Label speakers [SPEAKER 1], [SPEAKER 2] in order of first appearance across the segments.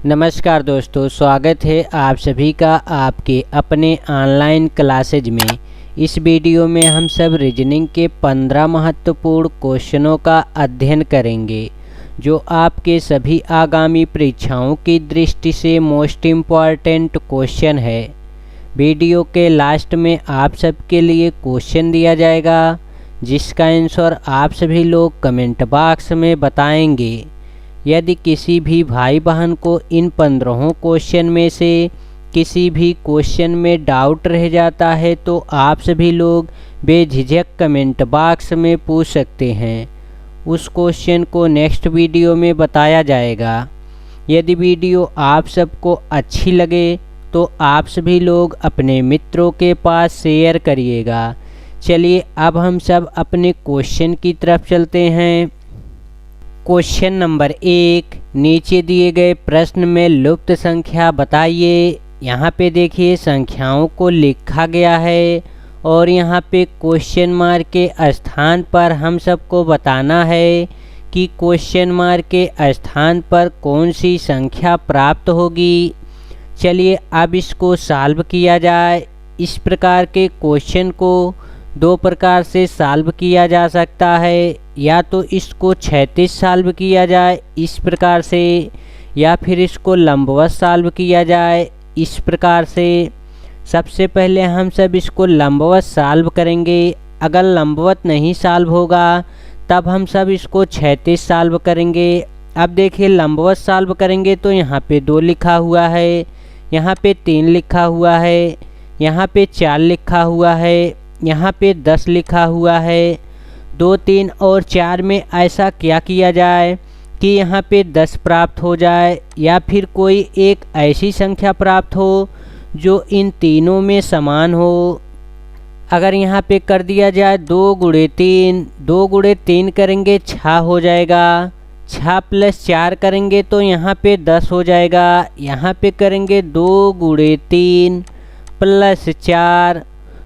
[SPEAKER 1] नमस्कार दोस्तों, स्वागत है आप सभी का आपके अपने ऑनलाइन क्लासेज में। इस वीडियो में हम सब रीजनिंग के 15 महत्वपूर्ण क्वेश्चनों का अध्ययन करेंगे जो आपके सभी आगामी परीक्षाओं की दृष्टि से मोस्ट इम्पॉर्टेंट क्वेश्चन है। वीडियो के लास्ट में आप सबके लिए क्वेश्चन दिया जाएगा जिसका आंसर आप सभी लोग कमेंट बॉक्स में बताएंगे। यदि किसी भी भाई बहन को इन 15 क्वेश्चन में से किसी भी क्वेश्चन में डाउट रह जाता है तो आप सभी लोग बेझिझक कमेंट बॉक्स में पूछ सकते हैं। उस क्वेश्चन को नेक्स्ट वीडियो में बताया जाएगा। यदि वीडियो आप सबको अच्छी लगे तो आप सभी लोग अपने मित्रों के पास शेयर करिएगा। चलिए अब हम सब अपने क्वेश्चन की तरफ चलते हैं। क्वेश्चन नंबर 1, नीचे दिए गए प्रश्न में लुप्त संख्या बताइए। यहाँ पे देखिए संख्याओं को लिखा गया है और यहाँ पे क्वेश्चन मार्क के स्थान पर हम सबको बताना है कि क्वेश्चन मार्क के स्थान पर कौन सी संख्या प्राप्त होगी। चलिए अब इसको सॉल्व किया जाए। इस प्रकार के क्वेश्चन को दो प्रकार से सॉल्व किया जा सकता है, या तो इसको क्षैतिज सॉल्व किया जाए इस प्रकार से, या फिर इसको लंबवत सॉल्व किया जाए इस प्रकार से। सबसे पहले हम सब इसको लंबवत सॉल्व करेंगे। अगर लंबवत नहीं सॉल्व होगा तब हम सब इसको क्षैतिज सॉल्व करेंगे। अब देखिए लंबवत सॉल्व करेंगे तो यहाँ पे 2 लिखा हुआ है, यहाँ पे 3 लिखा हुआ है, यहाँ पे 4 लिखा हुआ है, यहाँ पे 10 लिखा हुआ है। 2, 3 और 4 में ऐसा क्या किया जाए कि यहाँ पे 10 प्राप्त हो जाए, या फिर कोई एक ऐसी संख्या प्राप्त हो जो इन तीनों में समान हो। अगर यहाँ पे कर दिया जाए 2 गुणे 3, 2 गुणे 3 करेंगे 6 हो जाएगा। 6 + 4 करेंगे तो यहाँ पे 10 हो जाएगा। यहाँ पे करेंगे 2 गुणे 3 + 4,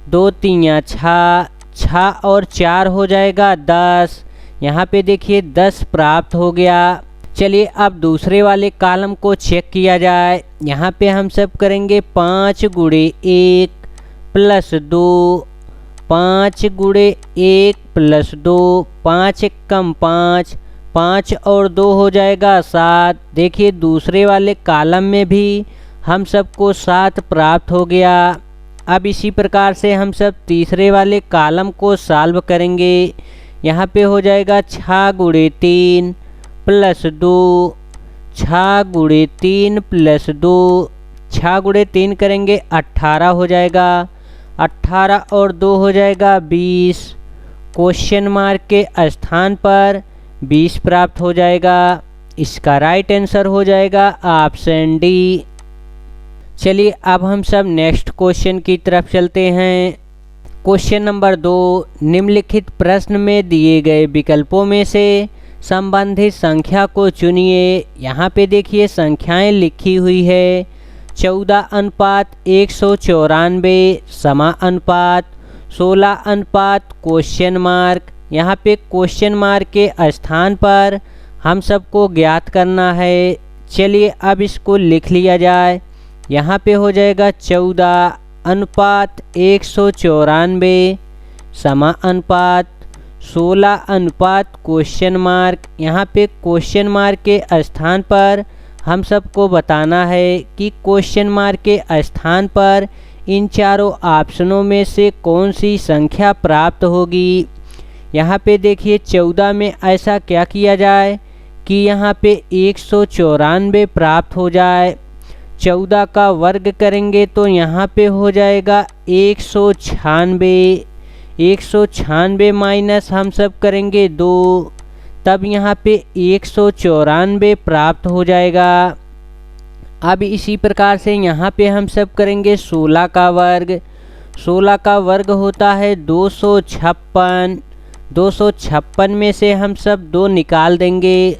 [SPEAKER 1] 2 3 6, 6 और 4 हो जाएगा 10। यहाँ पे देखिए 10 प्राप्त हो गया। चलिए अब दूसरे वाले कॉलम को चेक किया जाए। यहाँ पे हम सब करेंगे 5 गुणे 1 + 2, 5 गुणे 1 + 2, 5 × 5, 5 और 2 हो जाएगा 7। देखिए दूसरे वाले कॉलम में भी हम सबको 7 प्राप्त हो गया। अब इसी प्रकार से हम सब तीसरे वाले कॉलम को सॉल्व करेंगे। यहाँ पे हो जाएगा 6 गुणे 3 + 2, 6 गुणे 3 + 2, 6 गुणे 3 करेंगे 18 हो जाएगा। 18 और 2 हो जाएगा 20। क्वेश्चन मार्क के स्थान पर 20 प्राप्त हो जाएगा। इसका राइट आंसर हो जाएगा ऑप्शन डी। चलिए अब हम सब नेक्स्ट क्वेश्चन की तरफ चलते हैं। क्वेश्चन नंबर 2, निम्नलिखित प्रश्न में दिए गए विकल्पों में से संबंधित संख्या को चुनिए। यहाँ पे देखिए संख्याएं लिखी हुई है 14:194 समानुपात 16 क्वेश्चन मार्क। यहाँ पे क्वेश्चन मार्क के स्थान पर हम सबको ज्ञात करना है। चलिए अब इसको लिख लिया जाए। यहाँ पे हो जाएगा 14:194 समानुपात 16 क्वेश्चन मार्क। यहाँ पे क्वेश्चन मार्क के स्थान पर हम सबको बताना है कि क्वेश्चन मार्क के स्थान पर इन चारों ऑप्शनों में से कौन सी संख्या प्राप्त होगी। यहाँ पे देखिए 14 में ऐसा क्या किया जाए कि यहाँ पे 194 प्राप्त हो जाए। 14 का वर्ग करेंगे तो यहाँ पे हो जाएगा 196। 196 माइनस हम सब करेंगे 2, तब यहाँ पे 194 प्राप्त हो जाएगा। अब इसी प्रकार से यहाँ पे हम सब करेंगे 16 का वर्ग। 16 का वर्ग होता है 256। 256 में से हम सब 2 निकाल देंगे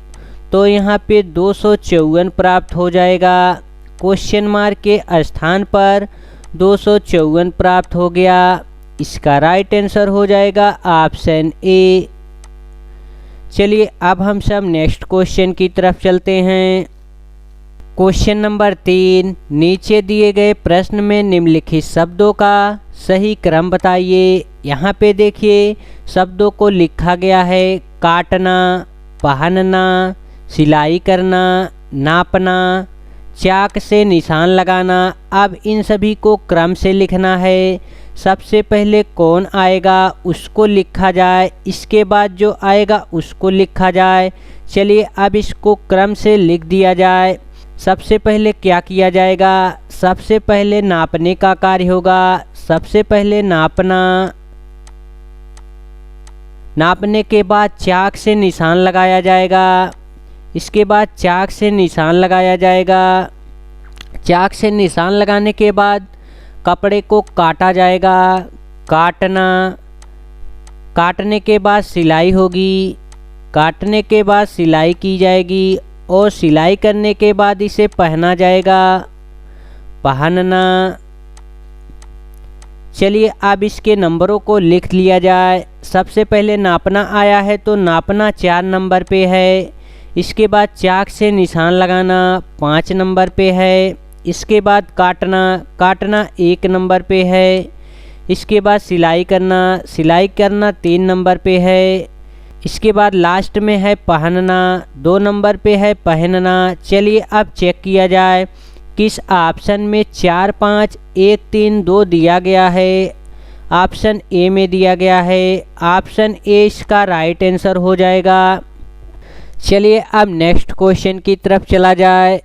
[SPEAKER 1] तो यहाँ पे 254 प्राप्त हो जाएगा। क्वेश्चन मार्क के स्थान पर 254 प्राप्त हो गया। इसका राइट आंसर हो जाएगा ऑप्शन ए। चलिए अब हम सब नेक्स्ट क्वेश्चन की तरफ चलते हैं। क्वेश्चन नंबर 3, नीचे दिए गए प्रश्न में निम्नलिखित शब्दों का सही क्रम बताइए। यहाँ पे देखिए शब्दों को लिखा गया है काटना, पहनना, सिलाई करना, नापना, चाक से निशान लगाना। अब इन सभी को क्रम से लिखना है। सबसे पहले कौन आएगा उसको लिखा जाए, इसके बाद जो आएगा उसको लिखा जाए। चलिए अब इसको क्रम से लिख दिया जाए। सबसे पहले क्या किया जाएगा, सबसे पहले नापने का कार्य होगा। सबसे पहले नापना, नापने के बाद चाक से निशान लगाया जाएगा। इसके बाद चाक से निशान लगाया जाएगा। चाक से निशान लगाने के बाद कपड़े को काटा जाएगा। काटना, काटने के बाद सिलाई होगी। काटने के बाद सिलाई की जाएगी और सिलाई करने के बाद इसे पहना जाएगा। पहनना। चलिए अब इसके नंबरों को लिख लिया जाए। सबसे पहले नापना आया है तो नापना 4 नंबर पे है। इसके बाद चाक से निशान लगाना 5 नंबर पे है। इसके बाद काटना, काटना 1 नंबर पे है। इसके बाद सिलाई करना, सिलाई करना 3 नंबर पे है। इसके बाद लास्ट में है पहनना, 2 नंबर पे है पहनना। चलिए अब चेक किया जाए किस ऑप्शन में 4, 5, 1, 3, 2 दिया गया है। ऑप्शन ए में दिया गया है। ऑप्शन ए इसका राइट आंसर हो जाएगा। चलिए अब नेक्स्ट क्वेश्चन की तरफ चला जाए।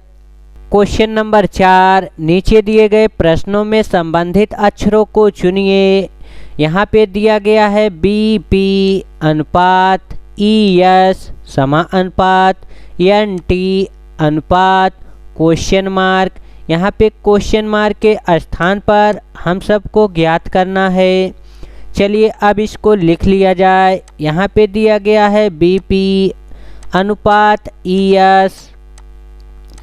[SPEAKER 1] क्वेश्चन नंबर 4, नीचे दिए गए प्रश्नों में संबंधित अक्षरों को चुनिए। यहाँ पे दिया गया है बी पी अनुपात, ई एस समानुपात, एन टी अनुपात, क्वेश्चन मार्क। यहाँ पे क्वेश्चन मार्क के स्थान पर हम सबको ज्ञात करना है। चलिए अब इसको लिख लिया जाए। यहाँ पे दिया गया है बी पी अनुपात, ई एस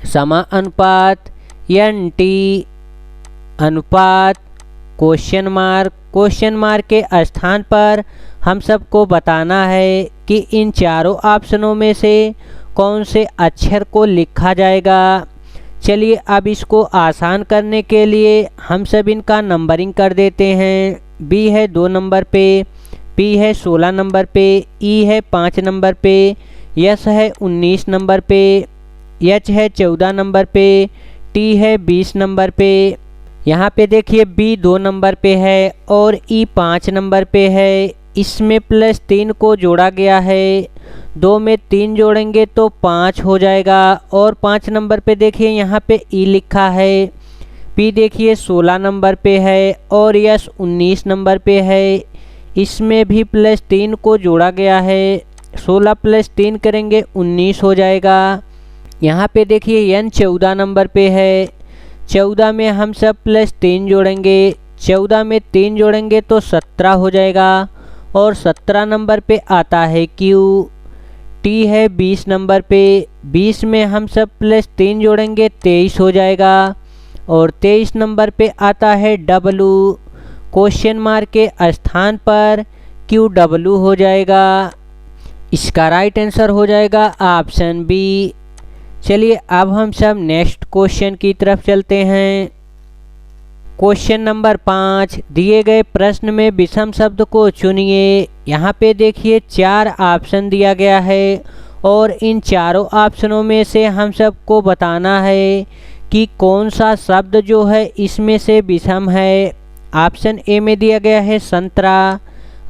[SPEAKER 1] समानुपात, एन टी अनुपात, क्वेश्चन मार्क। क्वेश्चन मार्क के स्थान पर हम सबको बताना है कि इन चारों ऑप्शनों में से कौन से अक्षर को लिखा जाएगा। चलिए अब इसको आसान करने के लिए हम सब इनका नंबरिंग कर देते हैं। बी है 2 नंबर पे, पी है 16 नंबर पे, ई है 5 नंबर पे, एस है 19 नंबर पे, एच है 14 नंबर पे, टी है 20 नंबर पे। यहाँ पे देखिए बी 2 नंबर पे है और ई 5 नंबर पे है। इसमें +3 को जोड़ा गया है। 2 में 3 जोड़ेंगे तो 5 हो जाएगा। और 5 नंबर पे देखिए यहाँ पे ई लिखा है। पी देखिए 16 नंबर पे है और यस 19 नंबर पे है। इसमें भी +3 को जोड़ा गया है। 16 + 3 करेंगे 19 हो जाएगा। यहाँ पे देखिए एन 14 नंबर पे है। 14 में हम सब +3 जोड़ेंगे। 14 में 3 जोड़ेंगे तो 17 हो जाएगा। और 17 नंबर पे आता है क्यू। टी है 20 नंबर पे। 20 में हम सब +3 जोड़ेंगे 23 हो जाएगा। और 23 नंबर पे आता है डब्लू। क्वेश्चन मार्क के स्थान पर क्यू डब्लू हो जाएगा। इसका राइट आंसर हो जाएगा ऑप्शन बी। चलिए अब हम सब नेक्स्ट क्वेश्चन की तरफ चलते हैं। क्वेश्चन नंबर 5, दिए गए प्रश्न में विषम शब्द को चुनिए। यहाँ पे देखिए 4 ऑप्शन दिया गया है और इन चारों ऑप्शनों में से हम सबको बताना है कि कौन सा शब्द जो है इसमें से विषम है। ऑप्शन ए में दिया गया है संतरा,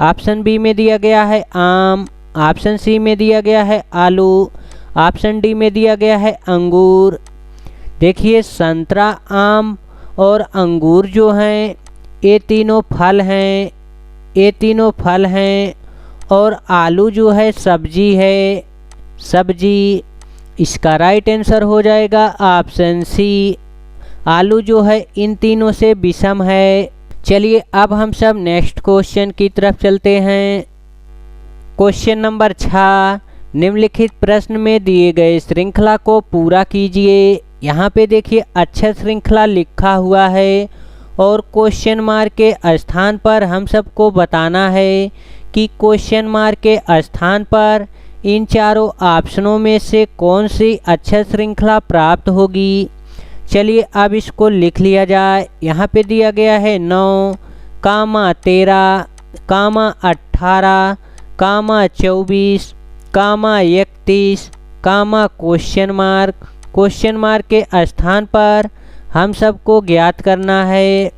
[SPEAKER 1] ऑप्शन बी में दिया गया है आम, ऑप्शन सी में दिया गया है आलू, ऑप्शन डी में दिया गया है अंगूर। देखिए संतरा, आम और अंगूर जो हैं ये तीनों फल हैं। ये तीनों फल हैं। और आलू जो है सब्जी है, सब्जी। इसका राइट आंसर हो जाएगा ऑप्शन सी। आलू जो है इन तीनों से विषम है। चलिए अब हम सब नेक्स्ट क्वेश्चन की तरफ चलते हैं। क्वेश्चन नंबर 6, निम्नलिखित प्रश्न में दिए गए श्रृंखला को पूरा कीजिए। यहाँ पे देखिए अक्षर श्रृंखला लिखा हुआ है और क्वेश्चन मार्क के स्थान पर हम सबको बताना है कि क्वेश्चन मार्क के स्थान पर इन चारों ऑप्शनों में से कौन सी अक्षर श्रृंखला प्राप्त होगी। चलिए अब इसको लिख लिया जाए। यहाँ पे दिया गया है 9, 13, 18, 24, 31, क्वेश्चन मार्क के स्थान पर हम सबको ज्ञात करना है।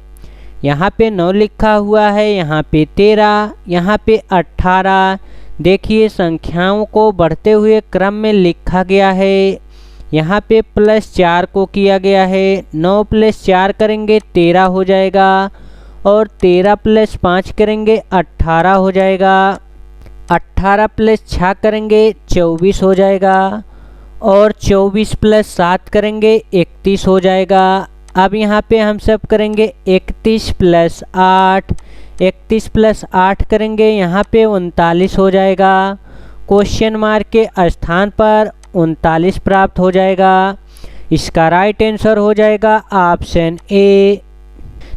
[SPEAKER 1] यहाँ पे 9 लिखा हुआ है, यहाँ पे 13, यहाँ पे 18। देखिए संख्याओं को बढ़ते हुए क्रम में लिखा गया है। यहाँ पे +4 को किया गया है। 9 + 4 करेंगे 13 हो जाएगा और 13 + 5 करेंगे 18 हो जाएगा। 18 + 6 करेंगे 24 हो जाएगा और 24 + 7 करेंगे 31 हो जाएगा। अब यहाँ पे हम सब करेंगे 31 + 8, 31 + 8 करेंगे यहाँ पे 39 हो जाएगा। क्वेश्चन मार्क के स्थान पर 39 प्राप्त हो जाएगा। इसका राइट आंसर हो जाएगा ऑप्शन ए।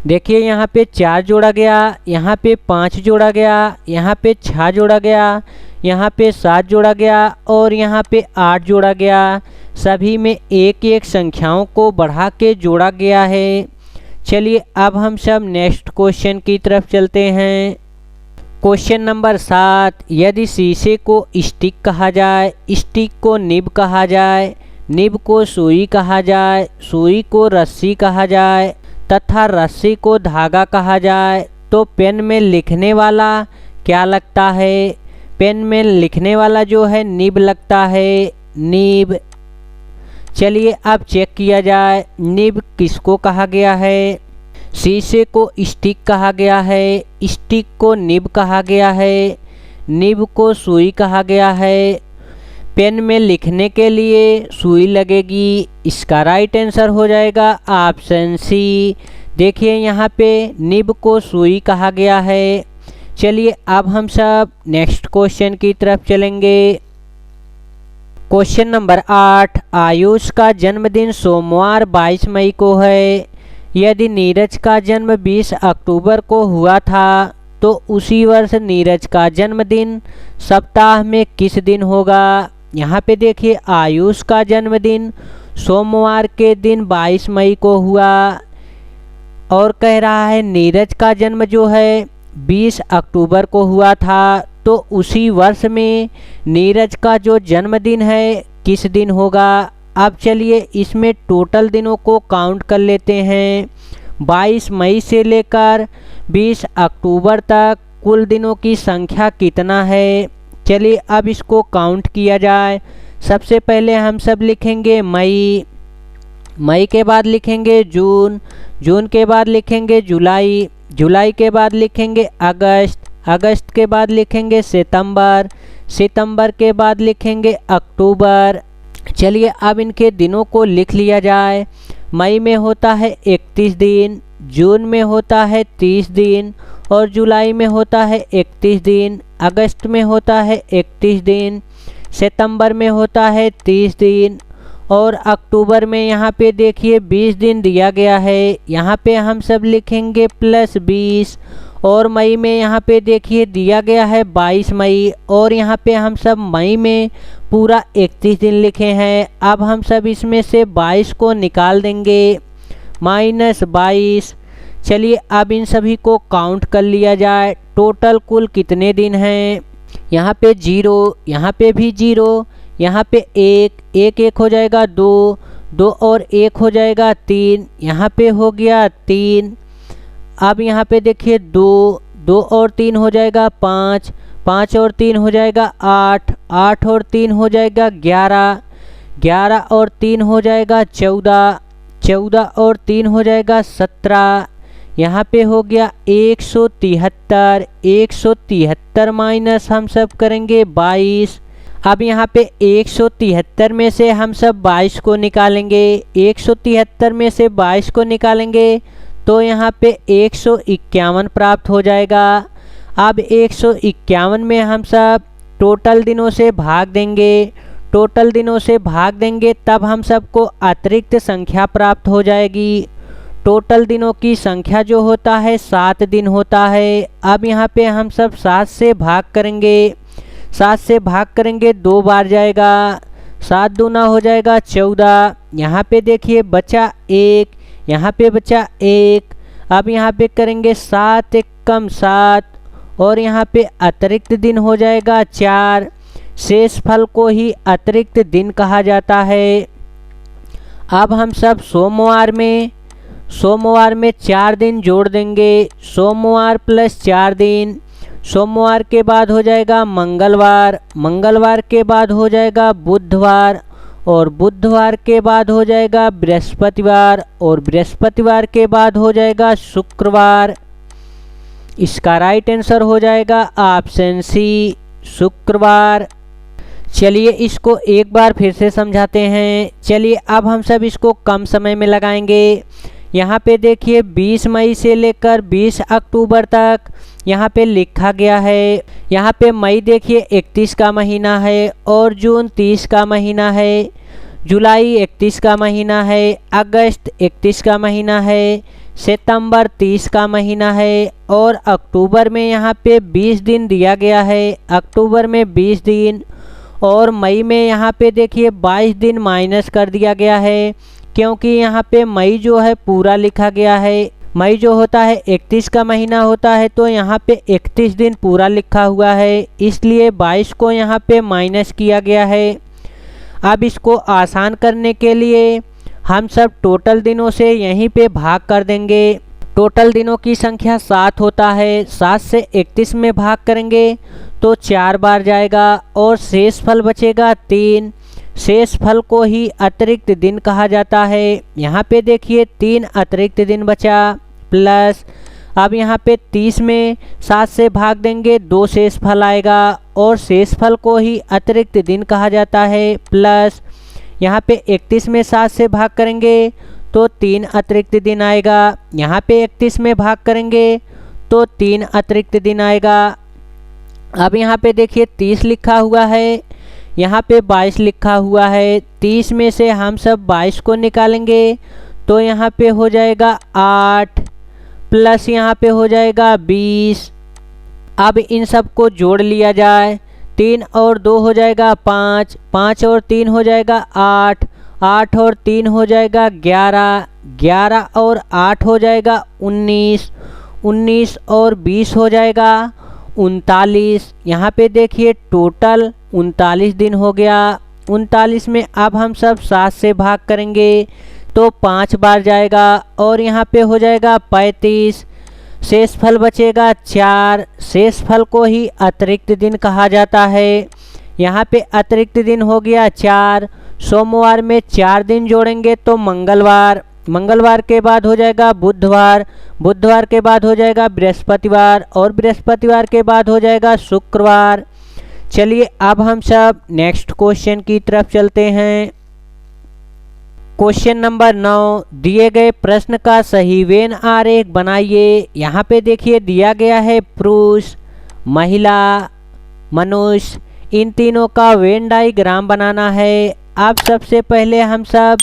[SPEAKER 1] देखिए यहाँ पे 4 जोड़ा गया, यहाँ पे 5 जोड़ा गया, यहाँ पे 6 जोड़ा गया, यहाँ पे 7 जोड़ा गया और यहाँ पे 8 जोड़ा गया। सभी में एक एक संख्याओं को बढ़ा के जोड़ा गया है। चलिए अब हम सब नेक्स्ट क्वेश्चन की तरफ चलते हैं। क्वेश्चन नंबर 7, यदि शीशे को स्टिक कहा जाए, स्टिक को निब कहा जाए, निब को सुई कहा जाए, सुई को रस्सी कहा जाए तथा रस्सी को धागा कहा जाए तो पेन में लिखने वाला क्या लगता है? पेन में लिखने वाला जो है निब लगता है, निब। चलिए अब चेक किया जाए निब किसको कहा गया है। शीशे को स्टिक कहा गया है, स्टिक को निब कहा गया है, निब को सुई कहा गया है। पेन में लिखने के लिए सुई लगेगी। इसका राइट आंसर हो जाएगा ऑप्शन सी। देखिए यहाँ पे निब को सुई कहा गया है। चलिए अब हम सब नेक्स्ट क्वेश्चन की तरफ चलेंगे। क्वेश्चन नंबर 8, आयुष का जन्मदिन सोमवार 22 मई को है। यदि नीरज का जन्म 20 अक्टूबर को हुआ था तो उसी वर्ष नीरज का जन्मदिन सप्ताह में किस दिन होगा? यहाँ पे देखिए आयुष का जन्मदिन सोमवार के दिन 22 मई को हुआ और कह रहा है नीरज का जन्म जो है 20 अक्टूबर को हुआ था तो उसी वर्ष में नीरज का जो जन्मदिन है किस दिन होगा? अब चलिए इसमें टोटल दिनों को काउंट कर लेते हैं। 22 मई से लेकर 20 अक्टूबर तक कुल दिनों की संख्या कितना है? चलिए अब इसको काउंट किया जाए। सबसे पहले हम सब लिखेंगे मई, मई के बाद लिखेंगे जून, जून के बाद लिखेंगे जुलाई, जुलाई के बाद लिखेंगे अगस्त, अगस्त के बाद लिखेंगे सितंबर, सितंबर के बाद लिखेंगे अक्टूबर। चलिए अब इनके दिनों को लिख लिया जाए। मई में होता है 31 दिन, जून में होता है 30 दिन और जुलाई में होता है 31 दिन, अगस्त में होता है 31 दिन, सितंबर में होता है 30 दिन और अक्टूबर में यहाँ पे देखिए 20 दिन दिया गया है। यहाँ पे हम सब लिखेंगे +20 और मई में यहाँ पे देखिए दिया गया है 22 मई और यहाँ पे हम सब मई में पूरा 31 दिन लिखे हैं। अब हम सब इसमें से 22 को निकाल देंगे, -22। चलिए अब इन सभी को काउंट कर लिया जाए। टोटल कुल कितने दिन हैं? यहाँ पे 0, यहाँ पे भी 0, यहाँ पे 1, 1 1 हो जाएगा 2, 2 और 1 हो जाएगा 3, यहाँ पे हो गया 3। अब यहाँ पे देखिए 2, 2 और 3 हो जाएगा 5, 5 और 3 हो जाएगा 8, 8 और 3 हो जाएगा 11, 11 और 3 हो जाएगा 14, 14 और 3 हो जाएगा 17। यहाँ पे हो गया 173, 173 माइनस हम सब करेंगे 22। अब यहाँ पे 173 में से हम सब 22 को निकालेंगे, 173 में से 22 को निकालेंगे तो यहाँ पे 151 प्राप्त हो जाएगा। अब 151 में हम सब टोटल दिनों से भाग देंगे, टोटल दिनों से भाग देंगे तब हम सबको अतिरिक्त संख्या प्राप्त हो जाएगी। टोटल दिनों की संख्या जो होता है 7 दिन होता है। अब यहाँ पे हम सब 7 से भाग करेंगे, 7 से भाग करेंगे 2 बार जाएगा, 7 दूना हो जाएगा 14, यहाँ पे देखिए बचा 1, यहाँ पे बचा 1। अब यहाँ पे करेंगे 7 एक कम 7 और यहाँ पे अतिरिक्त दिन हो जाएगा 4। शेष फल को ही अतिरिक्त दिन कहा जाता है। अब हम सब सोमवार में 4 दिन जोड़ देंगे। सोमवार प्लस 4 दिन, सोमवार के बाद हो जाएगा मंगलवार, मंगलवार के बाद हो जाएगा बुधवार और बुधवार के बाद हो जाएगा बृहस्पतिवार और बृहस्पतिवार के बाद हो जाएगा शुक्रवार। इसका राइट आंसर हो जाएगा ऑप्शन सी, शुक्रवार। चलिए इसको एक बार फिर से समझाते हैं। चलिए अब हम सब इसको कम समय में लगाएंगे। यहाँ पे देखिए 20 मई से लेकर 20 अक्टूबर तक यहाँ पे लिखा गया है। यहाँ पे मई देखिए 31 का महीना है और जून 30 का महीना है, जुलाई 31 का महीना है, अगस्त 31 का महीना है, सितंबर 30 का महीना है और अक्टूबर में यहाँ पे 20 दिन दिया गया है। अक्टूबर में 20 दिन और मई में यहाँ पे देखिए 22 दिन माइनस कर दिया गया है, क्योंकि यहाँ पे मई जो है पूरा लिखा गया है। मई जो होता है 31 का महीना होता है, तो यहाँ पे 31 दिन पूरा लिखा हुआ है, इसलिए 22 को यहाँ पे माइनस किया गया है। अब इसको आसान करने के लिए हम सब टोटल दिनों से यहीं पे भाग कर देंगे। टोटल दिनों की संख्या 7 होता है, 7 से 31 में भाग करेंगे तो 4 बार जाएगा और शेष फल बचेगा 3। शेष फल को ही अतिरिक्त दिन कहा जाता है। यहाँ पे देखिए 3 अतिरिक्त दिन बचा प्लस, अब यहाँ पे 30 में 7 से भाग देंगे 2 शेष फल आएगा और शेष फल को ही अतिरिक्त दिन कहा जाता है प्लस, यहाँ पे 31 में 7 से भाग करेंगे तो 3 अतिरिक्त दिन आएगा। यहाँ पे 31 में भाग करेंगे तो 3 अतिरिक्त दिन आएगा। अब यहाँ पे देखिए 30 लिखा हुआ है, यहाँ पे 22 लिखा हुआ है। 30 में से हम सब 22 को निकालेंगे तो यहाँ पे हो जाएगा 8 प्लस यहाँ पे हो जाएगा 20। अब इन सब को जोड़ लिया जाए, 3 और 2 हो जाएगा 5, 5 और 3 हो जाएगा 8, 8 और 3 हो जाएगा 11, 11 और 8 हो जाएगा 19, 19 और 20 हो जाएगा 39। यहाँ पे देखिए टोटल 39 दिन हो गया। 39 में अब हम सब 7 से भाग करेंगे तो 5 बार जाएगा और यहाँ पे हो जाएगा 35। शेष फल बचेगा 4। शेष फल को ही अतिरिक्त दिन कहा जाता है। यहाँ पे अतिरिक्त दिन हो गया 4। सोमवार में 4 दिन जोड़ेंगे तो मंगलवार, मंगलवार के बाद हो जाएगा बुधवार, बुधवार के बाद हो जाएगा बृहस्पतिवार और बृहस्पतिवार के बाद हो जाएगा शुक्रवार। चलिए अब हम सब नेक्स्ट क्वेश्चन की तरफ चलते हैं। क्वेश्चन नंबर 9, दिए गए प्रश्न का सही वेन आरेख बनाइए। यहाँ पे देखिए दिया गया है पुरुष, महिला, मनुष्य, इन तीनों का वेन डायग्राम बनाना है। अब सबसे पहले हम सब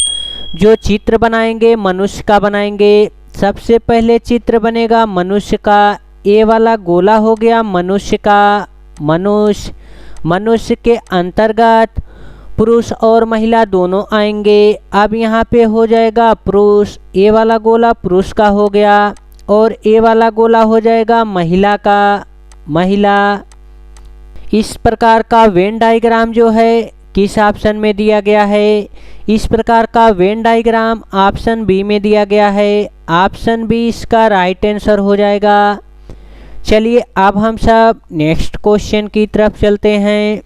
[SPEAKER 1] जो चित्र बनाएंगे मनुष्य का बनाएंगे। सबसे पहले चित्र बनेगा मनुष्य का, ए वाला गोला हो गया मनुष्य का, मनुष्य। मनुष्य के अंतर्गत पुरुष और महिला दोनों आएंगे। अब यहाँ पे हो जाएगा पुरुष, ए वाला गोला पुरुष का हो गया और ए वाला गोला हो जाएगा महिला का, महिला। इस प्रकार का वेन डायग्राम जो है किस ऑप्शन में दिया गया है? इस प्रकार का वेन डायग्राम ऑप्शन बी में दिया गया है। ऑप्शन बी इसका राइट आंसर हो जाएगा। चलिए अब हम सब नेक्स्ट क्वेश्चन की तरफ चलते हैं।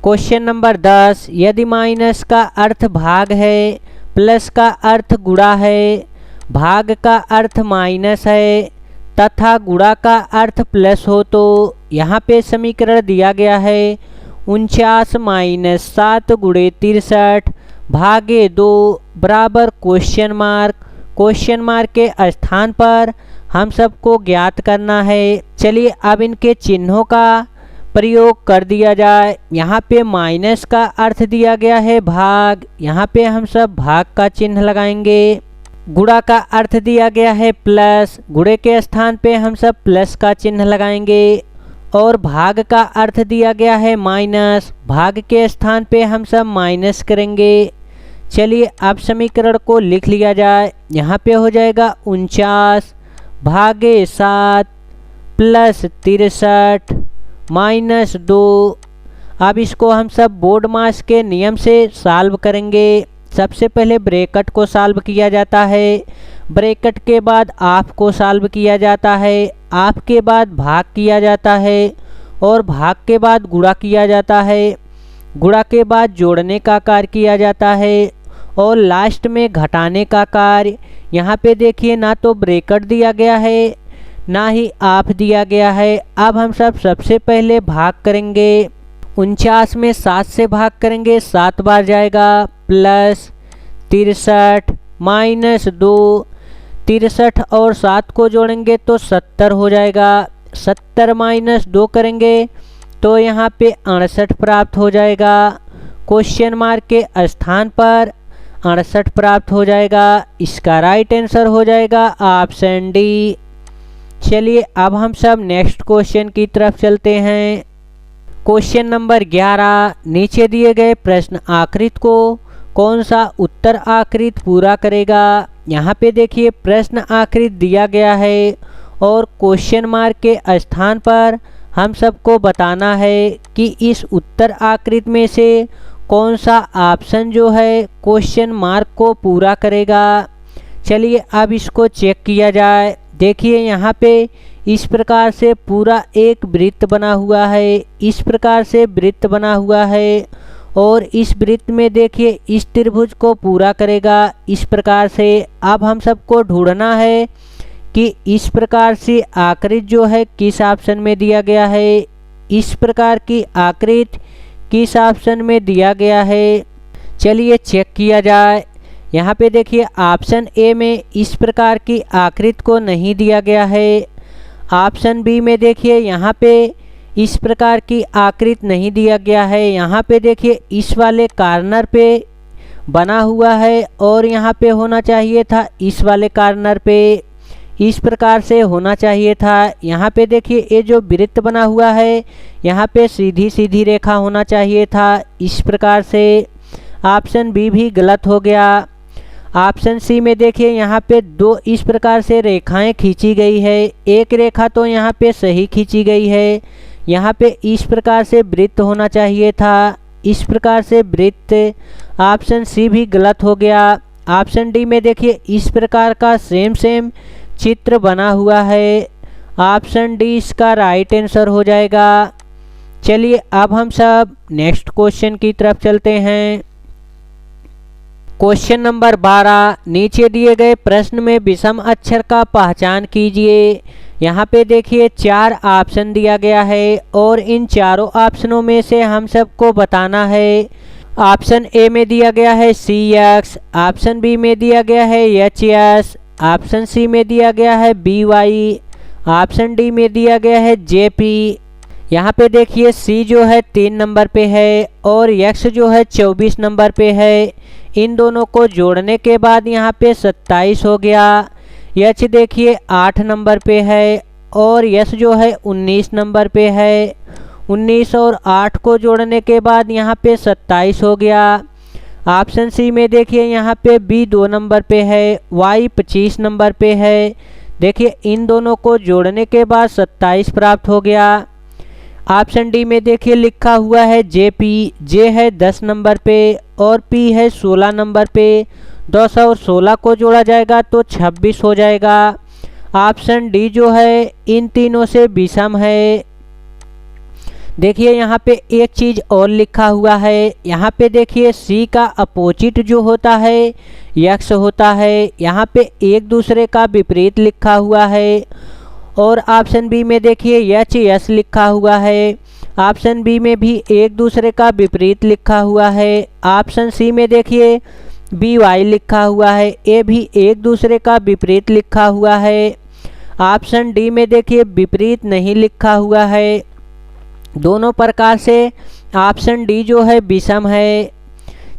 [SPEAKER 1] क्वेश्चन नंबर 10, यदि माइनस का अर्थ भाग है, प्लस का अर्थ गुणा है, भाग का अर्थ माइनस है तथा गुणा का अर्थ प्लस हो तो यहाँ पे समीकरण दिया गया है 49 माइनस 7 गुणे 63 भागे 2 बराबर क्वेश्चन मार्क। क्वेश्चन मार्क के स्थान पर हम सबको ज्ञात करना है। चलिए अब इनके चिन्हों का प्रयोग कर दिया जाए। यहाँ पे माइनस का अर्थ दिया गया है भाग, यहाँ पे हम सब भाग का चिन्ह लगाएंगे। गुणा का अर्थ दिया गया है प्लस, गुणे के स्थान पे हम सब प्लस का चिन्ह लगाएंगे। और भाग का अर्थ दिया गया है माइनस, भाग के स्थान पे हम सब माइनस करेंगे। चलिए अब समीकरण को लिख लिया जाए। यहाँ पे हो जाएगा 49 भागे 7 प्लस 63 माइनस 2। अब इसको हम सब बोर्ड मास के नियम से सॉल्व करेंगे। सबसे पहले ब्रैकेट को सॉल्व किया जाता है, ब्रैकेट के बाद हाफ को सॉल्व किया जाता है, हाफ के बाद भाग किया जाता है और भाग के बाद गुणा किया जाता है, गुणा के बाद जोड़ने का कार्य किया जाता है और लास्ट में घटाने का कार्य। यहाँ पे देखिए ना तो ब्रैकेट दिया गया है ना ही हाफ दिया गया है। अब हम सबसे पहले भाग करेंगे। 49 में 7 से भाग करेंगे, 7 बार जाएगा, प्लस 63 माइनस 2। 63 और 7 को जोड़ेंगे तो 70 हो जाएगा। 70 माइनस 2 करेंगे तो यहाँ पे 68 प्राप्त हो जाएगा। क्वेश्चन मार्क के स्थान पर 68 प्राप्त हो जाएगा। इसका राइट आंसर हो जाएगा ऑप्शन डी। चलिए अब हम सब नेक्स्ट क्वेश्चन की तरफ चलते हैं। क्वेश्चन नंबर 11, नीचे दिए गए प्रश्न आकृति को कौन सा उत्तर आकृति पूरा करेगा। यहाँ पे देखिए प्रश्न आकृति दिया गया है और क्वेश्चन मार्क के स्थान पर हम सबको बताना है कि इस उत्तर आकृति में से कौन सा ऑप्शन जो है क्वेश्चन मार्क को पूरा करेगा। चलिए अब इसको चेक किया जाए। देखिए यहाँ पे इस प्रकार से पूरा एक वृत्त बना हुआ है, इस प्रकार से वृत्त बना हुआ है और इस वृत्त में देखिए इस त्रिभुज को पूरा करेगा इस प्रकार से। अब हम सबको ढूंढना है कि इस प्रकार से आकृति जो है किस ऑप्शन में दिया गया है, इस प्रकार की आकृति किस ऑप्शन में दिया गया है। चलिए चेक किया जाए। यहाँ पे देखिए ऑप्शन ए में इस प्रकार की आकृति को नहीं दिया गया है। ऑप्शन बी में देखिए यहाँ पे इस प्रकार की आकृति नहीं दिया गया है। यहाँ पे देखिए इस वाले कॉर्नर पे बना हुआ है और यहाँ पे होना चाहिए था इस वाले कॉर्नर पे, इस प्रकार से होना चाहिए था। यहाँ पे देखिए ये जो वृत्त बना हुआ है यहाँ पे सीधी सीधी रेखा होना चाहिए था इस प्रकार से। ऑप्शन बी भी गलत हो गया। ऑप्शन सी में देखिए यहाँ पे 2 इस प्रकार से रेखाएं खींची गई है, एक रेखा तो यहाँ पे सही खींची गई है। यहाँ पे इस प्रकार से वृत्त होना चाहिए था, इस प्रकार से वृत्त। ऑप्शन सी भी गलत हो गया। ऑप्शन डी में देखिए इस प्रकार का सेम चित्र बना हुआ है। ऑप्शन डी इसका राइट आंसर हो जाएगा। चलिए अब हम सब नेक्स्ट क्वेश्चन की तरफ चलते हैं। क्वेश्चन नंबर 12, नीचे दिए गए प्रश्न में विषम अक्षर का पहचान कीजिए। यहाँ पे देखिए 4 ऑप्शन दिया गया है और इन चारों ऑप्शनों में से हम सबको बताना है। ऑप्शन ए में दिया गया है CX, ऑप्शन बी में दिया गया है HS, ऑप्शन सी में दिया गया है BY, ऑप्शन डी में दिया गया है JP। यहाँ पे देखिए C जो है 3 नंबर पे है और X जो है 24 नंबर पे है। इन दोनों को जोड़ने के बाद यहाँ पे 27 हो गया। H देखिए 8 नंबर पे है और S जो है 19 नंबर पे है। 19 और 8 को जोड़ने के बाद यहाँ पे 27 हो गया। ऑप्शन सी में देखिए यहाँ पे B 2 नंबर पे है, Y 25 नंबर पे है। देखिए इन दोनों को जोड़ने के बाद 27 प्राप्त हो गया। ऑप्शन डी में देखिए लिखा हुआ है JP, J है 10 नंबर पे और P है 16 नंबर पे। 10 और 16 को जोड़ा जाएगा तो 26 हो जाएगा। ऑप्शन डी जो है इन तीनों से विषम है। देखिए यहाँ पे एक चीज़ और लिखा हुआ है। यहाँ पे देखिए C का अपोजिट जो होता है X होता है। यहाँ पे एक दूसरे का विपरीत लिखा हुआ है। और ऑप्शन बी में देखिए HS लिखा हुआ है। ऑप्शन बी में भी एक दूसरे का विपरीत लिखा हुआ है। ऑप्शन सी में देखिए BY लिखा हुआ है, ये भी एक दूसरे का विपरीत लिखा हुआ है। ऑप्शन डी में देखिए विपरीत नहीं लिखा हुआ है। दोनों प्रकार से ऑप्शन डी जो है विषम है।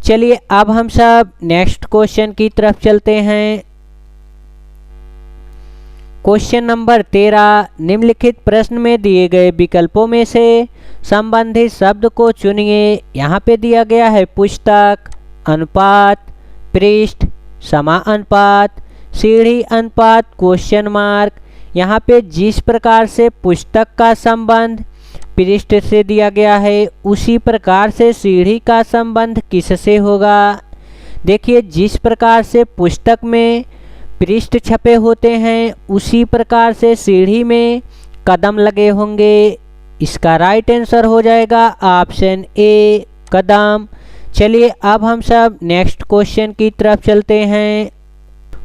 [SPEAKER 1] चलिए अब हम सब नेक्स्ट क्वेश्चन की तरफ चलते हैं। क्वेश्चन नंबर 13, निम्नलिखित प्रश्न में दिए गए विकल्पों में से संबंधित शब्द को चुनिए। यहाँ पे दिया गया है पुस्तक, अनुपात, पृष्ठ, समानुपात, सीढ़ी अनुपात क्वेश्चन मार्क। यहाँ पे जिस प्रकार से पुस्तक का संबंध पृष्ठ से दिया गया है उसी प्रकार से सीढ़ी का संबंध किससे होगा। देखिए जिस प्रकार से पुस्तक में पृष्ठ छपे होते हैं उसी प्रकार से सीढ़ी में कदम लगे होंगे। इसका राइट आंसर हो जाएगा ऑप्शन ए कदम। चलिए अब हम सब नेक्स्ट क्वेश्चन की तरफ चलते हैं।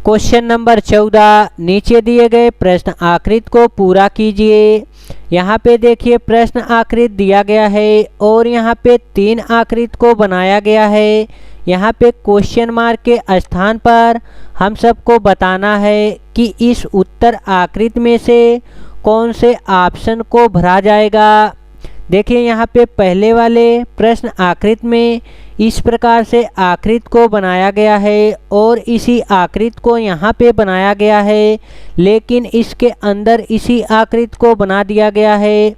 [SPEAKER 1] क्वेश्चन नंबर 14, नीचे दिए गए प्रश्न आकृति को पूरा कीजिए। यहाँ पे देखिए प्रश्न आकृति दिया गया है और यहाँ पे 3 आकृति को बनाया गया है। यहाँ पे क्वेश्चन मार्क के स्थान पर हम सबको बताना है कि इस उत्तर आकृति में से कौन से ऑप्शन को भरा जाएगा। देखिए यहाँ पे पहले वाले प्रश्न आकृति में इस प्रकार से आकृति को बनाया गया है और इसी आकृति को यहाँ पे बनाया गया है, लेकिन इसके अंदर इसी आकृति को बना दिया गया है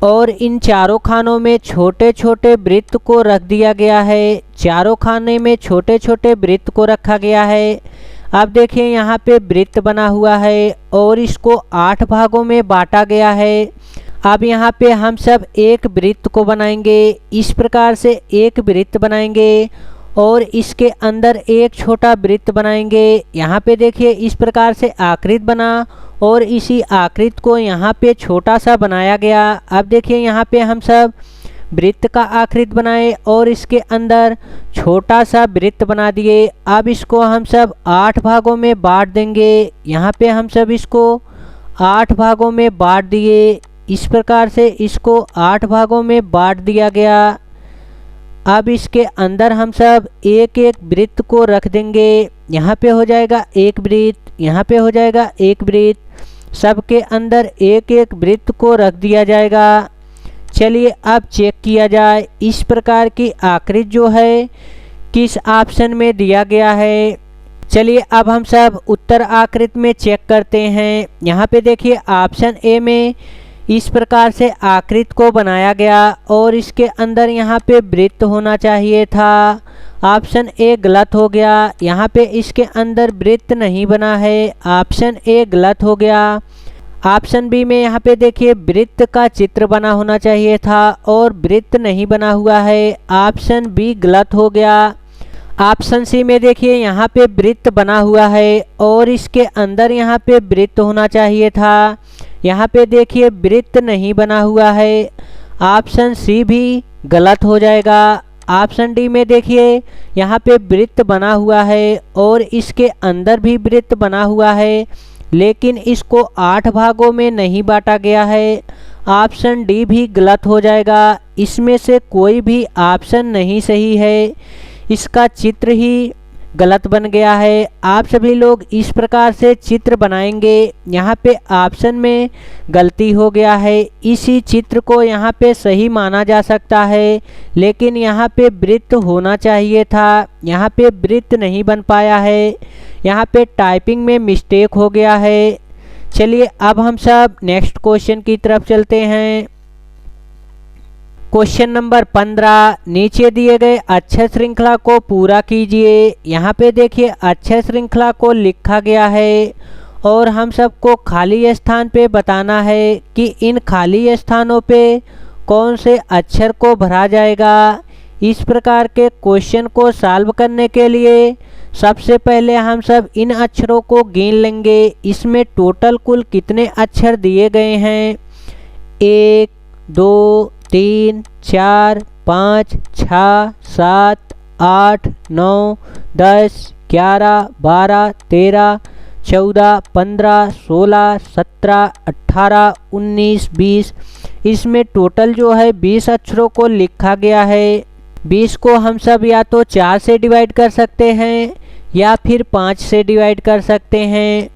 [SPEAKER 1] और इन चारों खानों में छोटे छोटे वृत्त को रख दिया गया है। चारों खाने में छोटे छोटे वृत्त को रखा गया है। अब देखिए यहाँ पे वृत्त बना हुआ है और इसको 8 भागों में बांटा गया है। अब यहाँ पे हम सब एक वृत्त को बनाएंगे। इस प्रकार से एक वृत्त बनाएंगे और इसके अंदर एक छोटा वृत्त बनाएंगे। यहाँ पे देखिए इस प्रकार से आकृति बना और इसी आकृति को यहाँ पे छोटा सा बनाया गया। अब देखिए यहाँ पे हम सब वृत्त का आकृति बनाए और इसके अंदर छोटा सा वृत्त बना दिए। अब इसको हम सब 8 भागों में बांट देंगे। यहाँ पे हम सब इसको 8 भागों में बांट दिए। इस प्रकार से इसको 8 भागों में बांट दिया गया। अब इसके अंदर हम सब एक एक वृत्त को रख देंगे। यहाँ पे हो जाएगा एक वृत्त, यहाँ पे हो जाएगा एक वृत्त, सबके अंदर एक एक वृत्त को रख दिया जाएगा। चलिए अब चेक किया जाए इस प्रकार की आकृति जो है किस ऑप्शन में दिया गया है। चलिए अब हम सब उत्तर आकृति में चेक करते हैं। यहाँ पे देखिए ऑप्शन ए में इस प्रकार से आकृति को बनाया गया और इसके अंदर यहाँ पे वृत्त होना चाहिए था। ऑप्शन ए गलत हो गया। यहाँ पे इसके अंदर वृत्त नहीं बना है। ऑप्शन ए गलत हो गया। ऑप्शन बी में यहाँ पे देखिए वृत्त का चित्र बना होना चाहिए था और वृत्त नहीं बना हुआ है। ऑप्शन बी गलत हो गया। ऑप्शन सी में देखिए यहाँ पे वृत्त बना हुआ है और इसके अंदर यहाँ पे वृत्त होना चाहिए था। यहाँ पे देखिए वृत्त नहीं बना हुआ है। ऑप्शन सी भी गलत हो जाएगा। ऑप्शन डी में देखिए यहाँ पे वृत्त बना हुआ है और इसके अंदर भी वृत्त बना हुआ है, लेकिन इसको 8 भागों में नहीं बांटा गया है। ऑप्शन डी भी गलत हो जाएगा। इसमें से कोई भी ऑप्शन नहीं सही है। इसका चित्र ही गलत बन गया है। आप सभी लोग इस प्रकार से चित्र बनाएंगे। यहाँ पे ऑप्शन में गलती हो गया है। इसी चित्र को यहाँ पे सही माना जा सकता है, लेकिन यहाँ पे वृत्त होना चाहिए था। यहाँ पे वृत्त नहीं बन पाया है। यहाँ पे टाइपिंग में मिस्टेक हो गया है। चलिए अब हम सब नेक्स्ट क्वेश्चन की तरफ चलते हैं। क्वेश्चन नंबर 15, नीचे दिए गए अक्षर श्रृंखला को पूरा कीजिए। यहाँ पे देखिए अक्षर श्रृंखला को लिखा गया है और हम सबको खाली स्थान पे बताना है कि इन खाली स्थानों पे कौन से अक्षर को भरा जाएगा। इस प्रकार के क्वेश्चन को सॉल्व करने के लिए सबसे पहले हम सब इन अक्षरों को गिन लेंगे। इसमें टोटल कुल कितने अक्षर दिए गए हैं। 1 2 3 4 5 6 7 8 9 10 11 12 13 14 15 16 17 18 19 20। इसमें टोटल जो है 20 अक्षरों को लिखा गया है। 20 को हम सब या तो 4 से डिवाइड कर सकते हैं या फिर 5 से डिवाइड कर सकते हैं।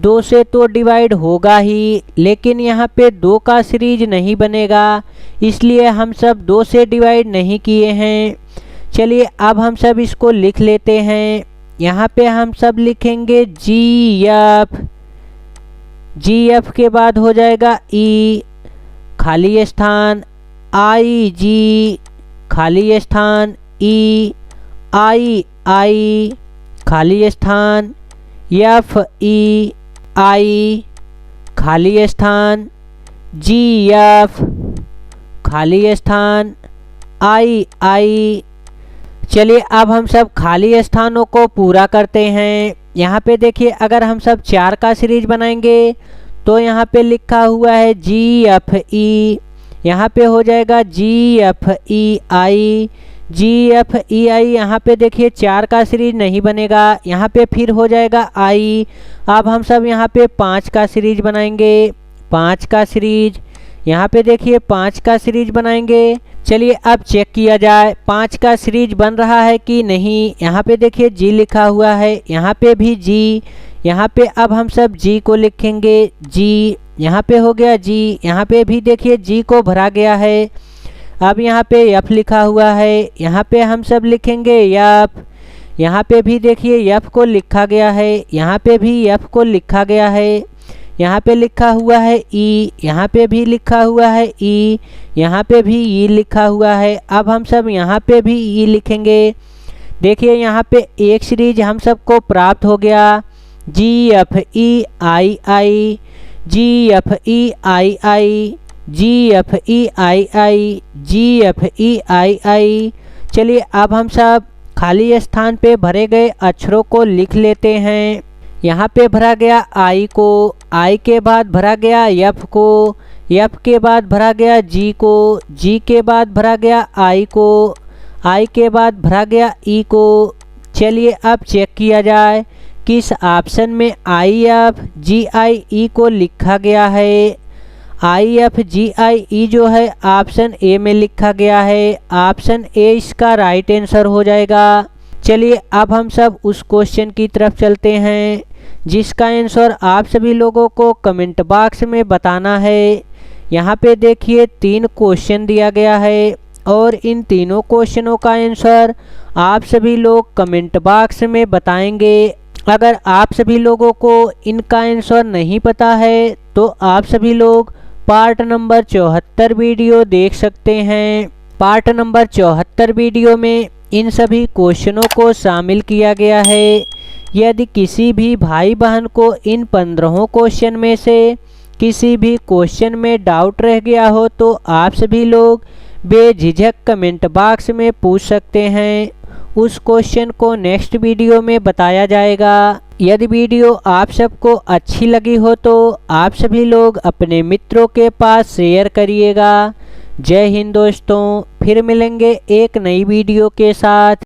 [SPEAKER 1] 2 से तो डिवाइड होगा ही, लेकिन यहाँ पे 2 का सीरीज नहीं बनेगा, इसलिए हम सब 2 से डिवाइड नहीं किए हैं। चलिए अब हम सब इसको लिख लेते हैं। यहाँ पे हम सब लिखेंगे GF। GF के बाद हो जाएगा E, खाली स्थान, IG, खाली स्थान E, I खाली स्थान FEI खाली स्थान GF खाली स्थान II। चलिए अब हम सब खाली स्थानों को पूरा करते हैं। यहाँ पे देखिए अगर हम सब 4 का सीरीज बनाएंगे तो यहाँ पे लिखा हुआ है GFE, यहाँ पे हो जाएगा GFEI GFEI। यहाँ पे देखिए 4 का सीरीज नहीं बनेगा, यहाँ पे फिर हो जाएगा I। अब हम सब यहाँ पे 5 का सीरीज बनाएंगे, 5 का सीरीज, यहाँ पे देखिए 5 का सीरीज बनाएंगे। चलिए अब चेक किया जाए 5 का सीरीज बन रहा है कि नहीं। यहाँ पे देखिए G लिखा हुआ है, यहाँ पे भी G, यहाँ पे अब हम सब G को लिखेंगे G, यहाँ पे हो गया G, यहाँ पे भी देखिए G को भरा गया है। अब यहाँ पे F लिखा हुआ है, यहाँ पे हम सब लिखेंगे F, यहाँ पे भी देखिए F को लिखा गया है, यहाँ पे भी F को लिखा गया है। यहाँ पे लिखा हुआ है E, यहाँ पे भी लिखा हुआ है E, यहाँ पे भी E लिखा हुआ है। अब हम सब यहाँ पे भी E लिखेंगे। देखिए यहाँ पे एक सीरीज हम सबको प्राप्त हो गया GFEII GFEII GFEII GFEII। चलिए अब हम सब खाली स्थान पे भरे गए अक्षरों को लिख लेते हैं। यहाँ पे भरा गया I को, I के बाद भरा गया F को, F के बाद भरा गया G को, G के बाद भरा गया I को, I के बाद भरा गया E को। चलिए अब चेक किया जाए किस ऑप्शन में IFGIE को लिखा गया है। IFGIE जो है ऑप्शन A में लिखा गया है, ऑप्शन A इसका राइट आंसर हो जाएगा। चलिए अब हम सब उस क्वेश्चन की तरफ चलते हैं जिसका आंसर आप सभी लोगों को कमेंट बॉक्स में बताना है। यहाँ पे देखिए 3 क्वेश्चन दिया गया है और इन तीनों क्वेश्चनों का आंसर आप सभी लोग कमेंट बॉक्स में बताएंगे। अगर आप सभी लोगों को इनका आंसर नहीं पता है तो आप सभी लोग पार्ट नंबर 74 वीडियो देख सकते हैं। पार्ट नंबर 74 वीडियो में इन सभी क्वेश्चनों को शामिल किया गया है। यदि किसी भी भाई बहन को इन 15 क्वेश्चन में से किसी भी क्वेश्चन में डाउट रह गया हो तो आप सभी लोग बेझिझक कमेंट बॉक्स में पूछ सकते हैं, उस क्वेश्चन को नेक्स्ट वीडियो में बताया जाएगा। यदि वीडियो आप सबको अच्छी लगी हो तो आप सभी लोग अपने मित्रों के पास शेयर करिएगा। जय हिंद दोस्तों, फिर मिलेंगे एक नई वीडियो के साथ।